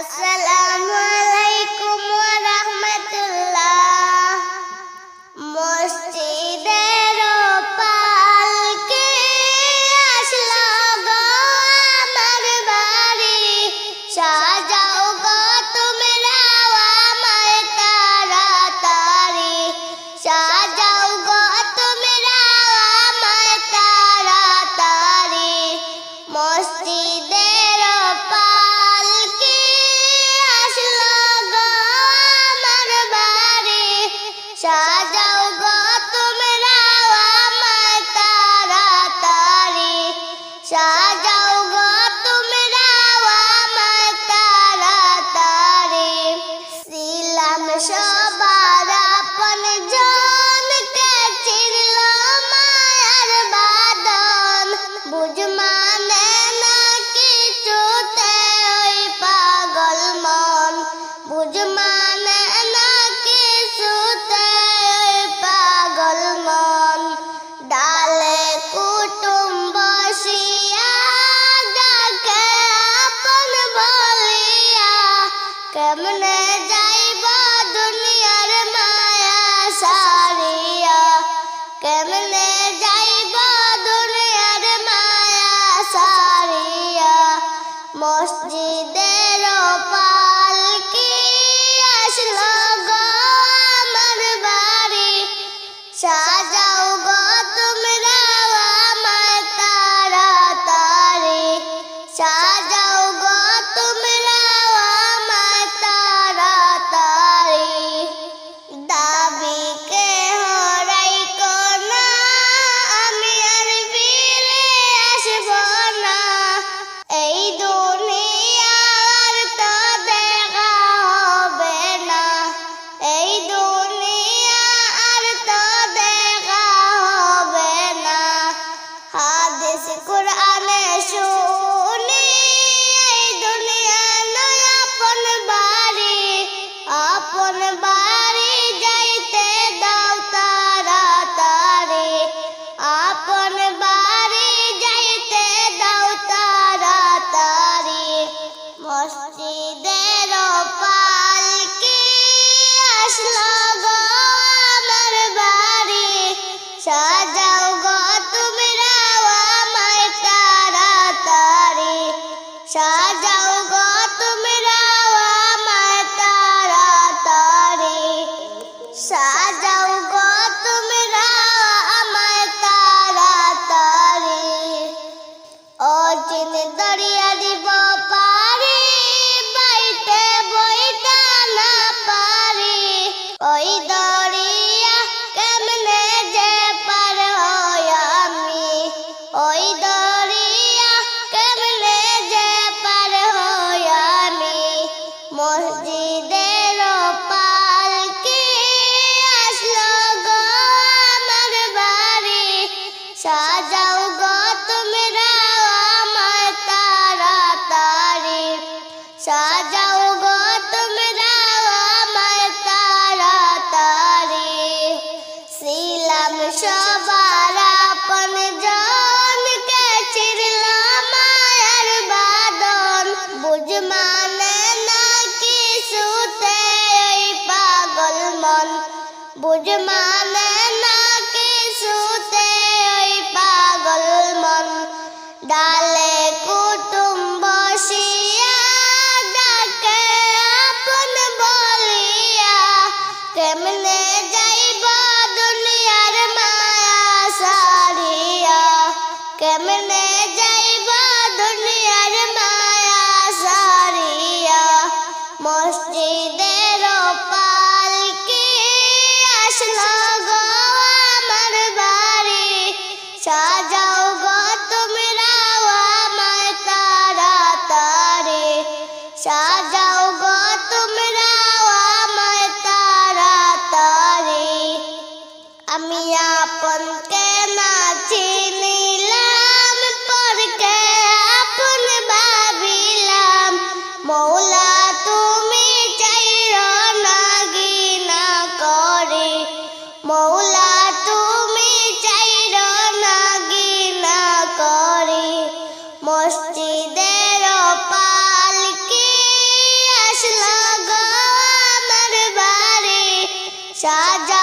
আসসালামু আলাইকুম ওয়া রাহমাতুল্লাহ। মসজিদের পালকে আসলো গো আমার বাড়ি, সাজাও গো তোমরা আমায় তাড়াতাড়ি, সাজাও গো তোমরা আমায় তাড়াতাড়ি। মসজিদের পালকে আসলো গো আমার বাড়ি, সাজাও গো তোমরা আমায় তাড়াতাড়ি, সাজাও গো তোমরা আমায় তাড়াতাড়ি। ছিলাম সবার আপনজন, কে চিনল মায়ার বাঁধন, বুঝ মানে না কিছুতে ওই পাগল মন, বুঝ মানে না কিছুতে ওই পাগল মন। ডালে কুটুম বসিয়া ডাকে আপন বলিয়া, কেমনে যাইব দুনিয়ার মায়া সারিয়া, কেমনে যাইব দুনিয়ার মায়া সারিয়া। মসজিদের পালকি আসলো গো আমার বাড়ি, সাজাও গো তোমরা আমায় তাড়াতাড়ি, সাজাও গো তোমরা আমায় তাড়াতাড়ি। দাবিকে হরাইকো না, আমি আর ফিরে আসব না, এই দুনিয়ার তো দেখা হবে না, এই দুনিয়া আর তো দেখা হবে না। হাদিস কুরআনে শুনি এই দুনিয়া নয় আপন বাড়ি, আপন বাড়ি যাইতে দাও তাড়াতাড়ি, আপন বাড়ি যাইতে দাও তাড়াতাড়ি। মসজিদের পালকি আসলো গো আমার বাড়ি, সাজাও গো তোমরা আমায় তাড়াতাড়ি, সাজাও গো তোমরা আমায় তাড়াতাড়ি, সাজাও গো তোমরা আমায় তাড়াতাড়ি। অচিন দরিয়া দিব পারি, বাইতে বইটা না পারি, ওই দরিয়া কেমনে যে পার হই আমি, ওই দরিয়া কেমনে যে পার হই আমি। মসজিদের পালকি আসলো গো আমার বাড়ি, সাজাও গো তোমরা আমায় তাড়াতাড়ি, সাজাও গো তোমরা আমায় তাড়াতাড়ি। ছিলাম সবার আপনজন, কে চিনল মায়ার বাঁধন, বুঝ মানে না কিছুতে ওই পাগল মন, বুঝ মানে না কিছুতে ওই পাগল মন। ডালে কুটুম বসিয়া ডাকে সাজা